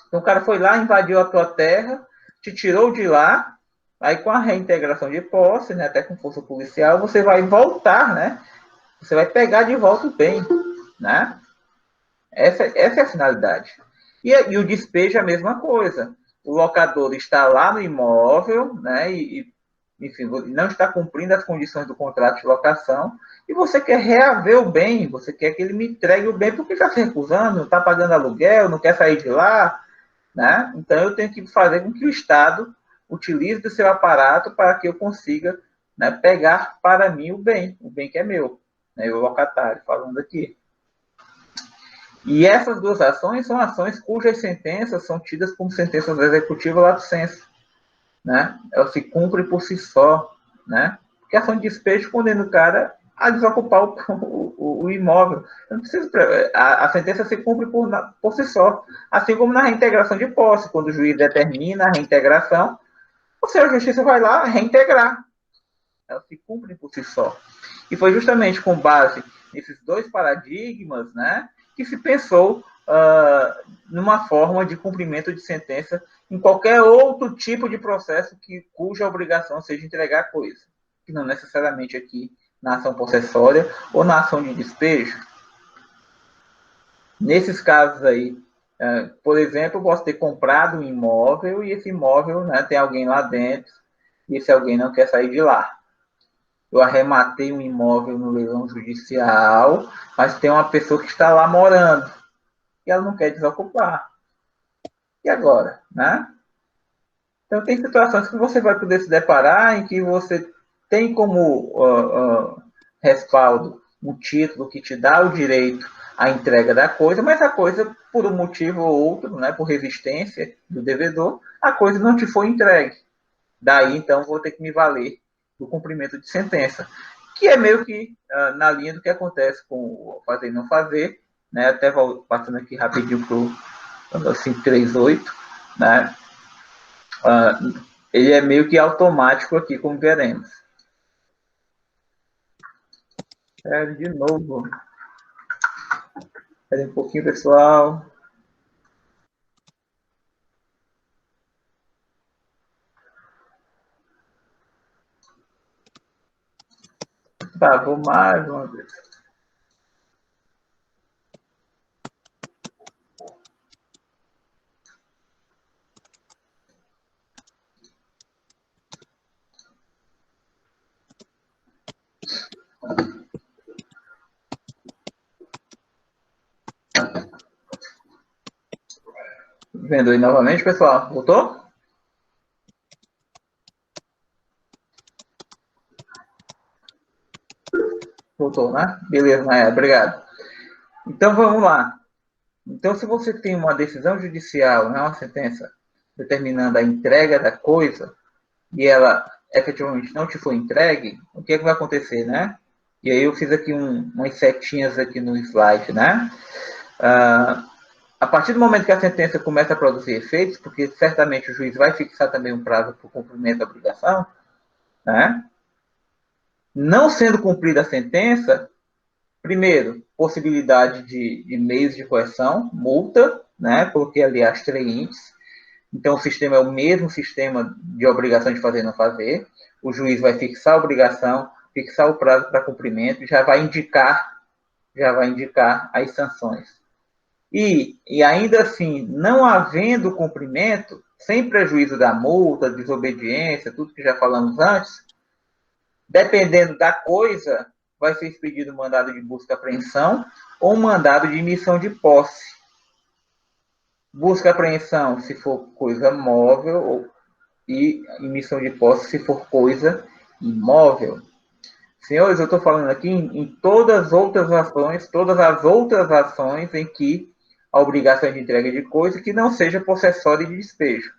A: Então, o cara foi lá, invadiu a tua terra, te tirou de lá, aí com a reintegração de posse, né, até com força policial, você vai voltar, né? Você vai pegar de volta o bem, né? Essa é a finalidade. E o despejo é a mesma coisa. O locador está lá no imóvel, né? Enfim, não está cumprindo as condições do contrato de locação, e você quer reaver o bem, você quer que ele me entregue o bem, porque está se recusando, não está pagando aluguel, não quer sair de lá, né? Então eu tenho que fazer com que o Estado utilize do seu aparato para que eu consiga, né, pegar para mim o bem que é meu, né, o locatário, falando aqui. E essas duas ações são ações cujas sentenças são tidas como sentenças executivas lato sensu, né? Ela se cumpre por si só, né? Porque a ação de despejo condena o cara a desocupar o imóvel. Não precisa, a sentença se cumpre por si só. Assim como na reintegração de posse, quando o juiz determina a reintegração, o Senhor Justiça vai lá reintegrar. Ela se cumpre por si só. E foi justamente com base nesses dois paradigmas, né, que se pensou numa forma de cumprimento de sentença em qualquer outro tipo de processo cuja obrigação seja entregar coisa, que não necessariamente aqui na ação possessória ou na ação de despejo. Nesses casos aí, por exemplo, eu posso ter comprado um imóvel e esse imóvel, né, tem alguém lá dentro e esse alguém não quer sair de lá. Eu arrematei um imóvel no leilão judicial, mas tem uma pessoa que está lá morando e ela não quer desocupar. E agora, né? Então, tem situações que você vai poder se deparar em que você tem como respaldo um título que te dá o direito à entrega da coisa, mas a coisa, por um motivo ou outro, né, por resistência do devedor, a coisa não te foi entregue. Daí, então, vou ter que me valer do cumprimento de sentença. que é meio que na linha do que acontece com o fazer e não fazer, né? Até passando aqui rapidinho para o 538, né? Ele é meio que automático aqui, como veremos. De novo. Espera um pouquinho, pessoal. Tá, vou mais uma vez. Vendo aí novamente, pessoal. Voltou? Voltou, né? Beleza, Maia, obrigado. Então, vamos lá. Então, se você tem uma decisão judicial, né, uma sentença determinando a entrega da coisa, e ela efetivamente não te foi entregue, o que é que vai acontecer, né? E aí eu fiz aqui umas setinhas aqui no slide, né? A partir do momento que a sentença começa a produzir efeitos, porque certamente o juiz vai fixar também um prazo para o cumprimento da obrigação, né? Não sendo cumprida a sentença, primeiro, possibilidade de meios de coerção, multa, né? Porque ali há as índices. Então, o sistema é o mesmo sistema de obrigação de fazer e não fazer. O juiz vai fixar a obrigação, fixar o prazo para cumprimento, já vai indicar as sanções. E ainda assim, não havendo cumprimento, sem prejuízo da multa, desobediência, tudo que já falamos antes, dependendo da coisa, vai ser expedido mandado de busca e apreensão ou mandado de emissão de posse. Busca e apreensão se for coisa móvel e emissão de posse se for coisa imóvel. Senhores, eu estou falando aqui em todas as outras ações em que a obrigação de entrega de coisa que não seja possessória e de despejo.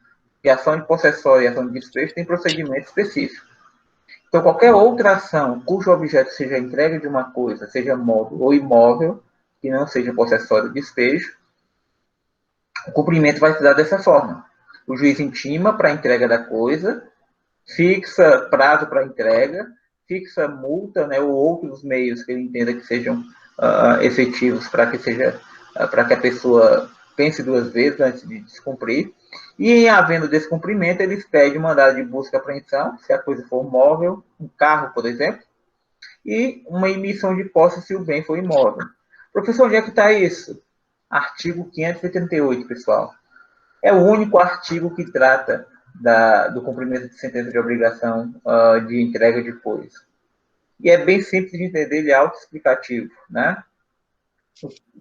A: E a ação de possessória e ação de despejo tem procedimento específico. Então, qualquer outra ação cujo objeto seja a entrega de uma coisa, seja móvel ou imóvel, que não seja possessório ou despejo, o cumprimento vai se dar dessa forma. O juiz intima para a entrega da coisa, fixa prazo para entrega, fixa multa, né, ou outros meios que ele entenda que sejam efetivos para que seja para que a pessoa pense duas vezes antes de descumprir. E em havendo descumprimento, ele expede mandado de busca e apreensão, se a coisa for móvel, um carro, por exemplo, e uma emissão de posse se o bem for imóvel. Professor, onde é que está isso? Artigo 538, pessoal. É o único artigo que trata do cumprimento de sentença de obrigação de entrega de coisa. E é bem simples de entender, ele é autoexplicativo, né?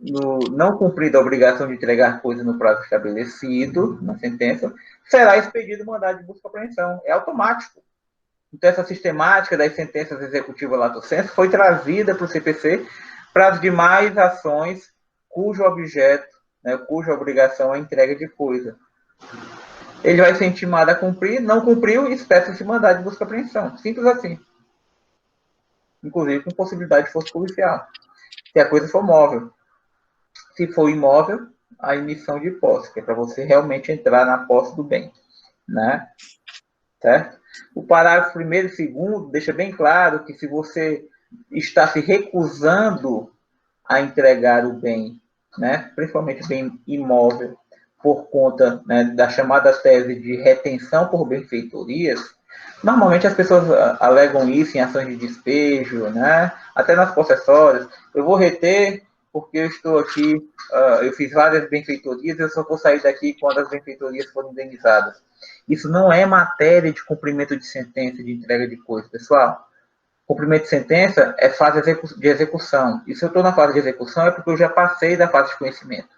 A: No não cumprida a obrigação de entregar coisa no prazo estabelecido na sentença, será expedido mandado de busca e apreensão. É automático. Então, essa sistemática das sentenças executivas lato sensu foi trazida para o CPC para as demais ações cujo objeto, né, cuja obrigação é a entrega de coisa. Ele vai ser intimado a cumprir, não cumpriu, espécie de mandado de busca e apreensão. Simples assim. Inclusive com possibilidade de força policial. Se a coisa for móvel. Se for imóvel, a emissão de posse, que é para você realmente entrar na posse do bem. Né? Certo? O parágrafo 1º e 2º deixa bem claro que se você está se recusando a entregar o bem, né, principalmente o bem imóvel, por conta, né, da chamada tese de retenção por benfeitorias, normalmente as pessoas alegam isso em ações de despejo, né, até nas possessórias. Eu vou reter porque eu estou aqui, eu fiz várias benfeitorias, eu só vou sair daqui quando as benfeitorias forem indenizadas. Isso não é matéria de cumprimento de sentença, de entrega de coisa, pessoal. Cumprimento de sentença é fase de execução. E se eu estou na fase de execução é porque eu já passei da fase de conhecimento.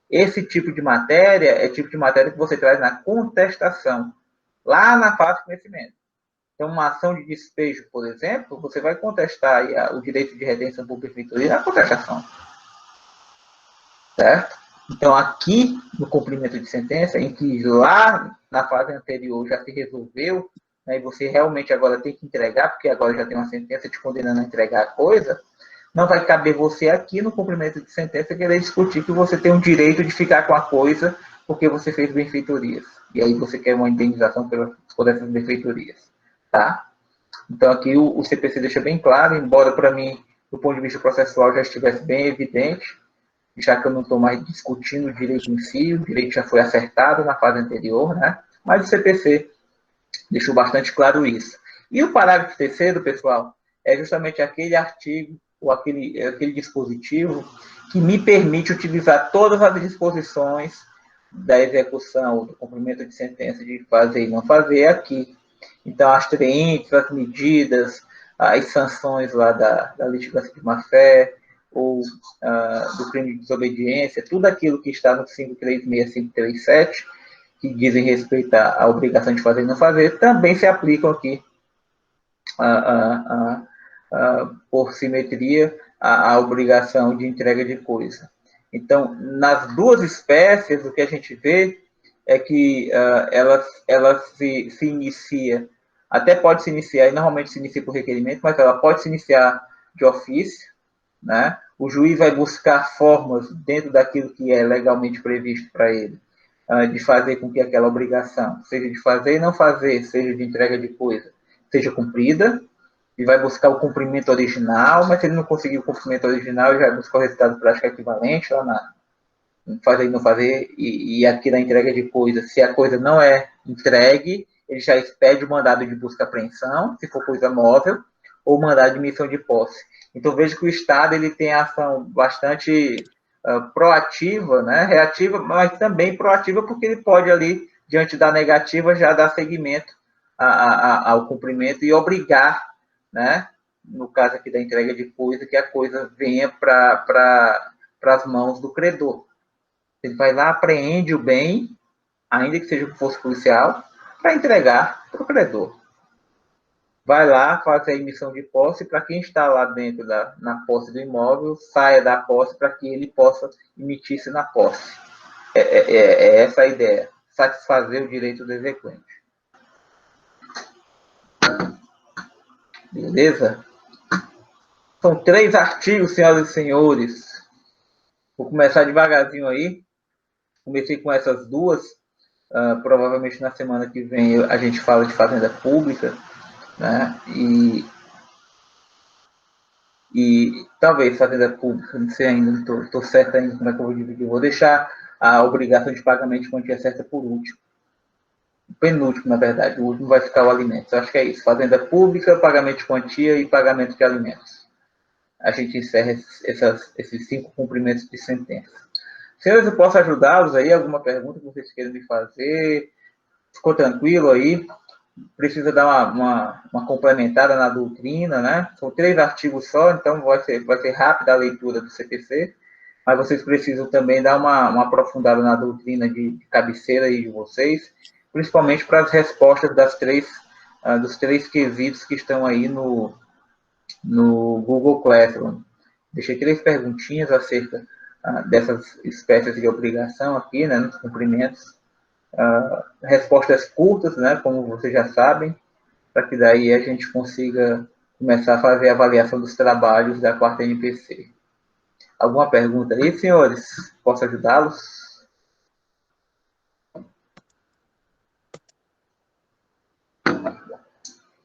A: Esse tipo de matéria é tipo de matéria que você traz na contestação, lá na fase de conhecimento. Então, uma ação de despejo, por exemplo, você vai contestar o direito de retenção por benfeitoria na contestação. Certo? Então, aqui, no cumprimento de sentença, em que lá na fase anterior já se resolveu né, e você realmente agora tem que entregar, porque agora já tem uma sentença te condenando a entregar a coisa, não vai caber você aqui no cumprimento de sentença querer discutir que você tem o direito de ficar com a coisa porque você fez benfeitorias. E aí você quer uma indenização por essas benfeitorias. Tá? Então aqui o CPC deixa bem claro, embora para mim, do ponto de vista processual, já estivesse bem evidente, já que eu não estou mais discutindo o direito em si, o direito já foi acertado na fase anterior, né? Mas o CPC deixou bastante claro isso. E o parágrafo terceiro, pessoal, é justamente aquele artigo ou aquele dispositivo que me permite utilizar todas as disposições da execução, do cumprimento de sentença de fazer e não fazer aqui. Então, as treentes, as medidas, as sanções lá da litigação de má-fé, ou do crime de desobediência, tudo aquilo que está no 536, 537, que dizem respeito à obrigação de fazer e não fazer, também se aplicam aqui por simetria à obrigação de entrega de coisa. Então, nas duas espécies, o que a gente vê é que ela se inicia, até pode se iniciar, e normalmente se inicia por requerimento, mas ela pode se iniciar de ofício, né? O juiz vai buscar formas dentro daquilo que é legalmente previsto para ele, de fazer com que aquela obrigação, seja de fazer e não fazer, seja de entrega de coisa, seja cumprida, e vai buscar o cumprimento original, mas se ele não conseguir o cumprimento original, ele vai buscar o resultado prático equivalente lá na fazer e não fazer, e aqui na entrega de coisa, se a coisa não é entregue, ele já expede o mandado de busca e apreensão, se for coisa móvel, ou mandado de missão de posse. Então, vejo que o Estado ele tem ação bastante proativa, né, reativa, mas também proativa, porque ele pode ali, diante da negativa, já dar seguimento ao cumprimento e obrigar, né, no caso aqui da entrega de coisa, que a coisa venha para as mãos do credor. Ele vai lá, apreende o bem, ainda que seja com força policial, para entregar para o credor. Vai lá fazer a emissão de posse para quem está lá dentro na posse do imóvel, saia da posse para que ele possa emitir-se na posse. É essa a ideia, satisfazer o direito do exequente. Beleza? São 3 artigos, senhoras e senhores. Vou começar devagarzinho aí. Comecei com essas duas. Provavelmente na semana que vem a gente fala de fazenda pública, né? E talvez fazenda pública, não sei ainda, não estou certo ainda como é que eu vou dividir. Vou deixar a obrigação de pagamento de quantia certa por último. Penúltimo, na verdade. O último vai ficar o alimento. Eu acho que é isso. Fazenda pública, pagamento de quantia e pagamento de alimentos. A gente encerra esses 5 cumprimentos de sentença. Senhores, eu posso ajudá-los aí? Alguma pergunta que vocês queiram me fazer? Ficou tranquilo aí? Precisa dar uma complementada na doutrina, né? São 3 artigos só, então vai ser rápida a leitura do CPC, mas vocês precisam também dar uma aprofundada na doutrina de cabeceira aí de vocês, principalmente para as respostas dos 3 quesitos que estão aí no Google Classroom. Deixei 3 perguntinhas acerca dessas espécies de obrigação aqui, né, nos cumprimentos. Respostas curtas, né, como vocês já sabem, para que daí a gente consiga começar a fazer a avaliação dos trabalhos da 4ª NPC. Alguma pergunta aí, senhores? Posso ajudá-los?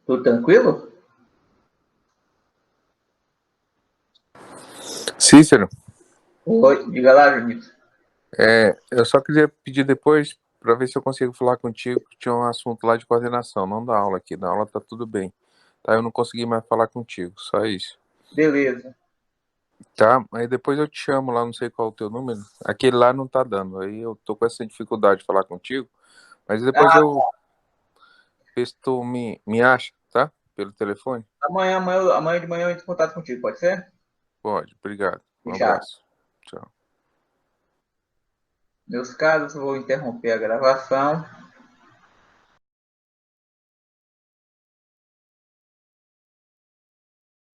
A: Tudo tranquilo?
B: Cícero,
A: Oi, diga lá, Junito.
B: eu só queria pedir depois para ver se eu consigo falar contigo, que tinha um assunto lá de coordenação, não da aula aqui, da aula tá tudo bem, tá? Eu não consegui mais falar contigo, só isso.
A: Beleza.
B: Tá? Aí depois eu te chamo lá, não sei qual é o teu número, aquele lá não tá dando, aí eu tô com essa dificuldade de falar contigo, mas depois eu ver se tu me acha, tá? Pelo telefone?
A: Amanhã de manhã eu entro em contato contigo, pode ser?
B: Pode, obrigado. Um
A: Fechado.
B: abraço. Tchau.
A: Meus caros, vou interromper a gravação.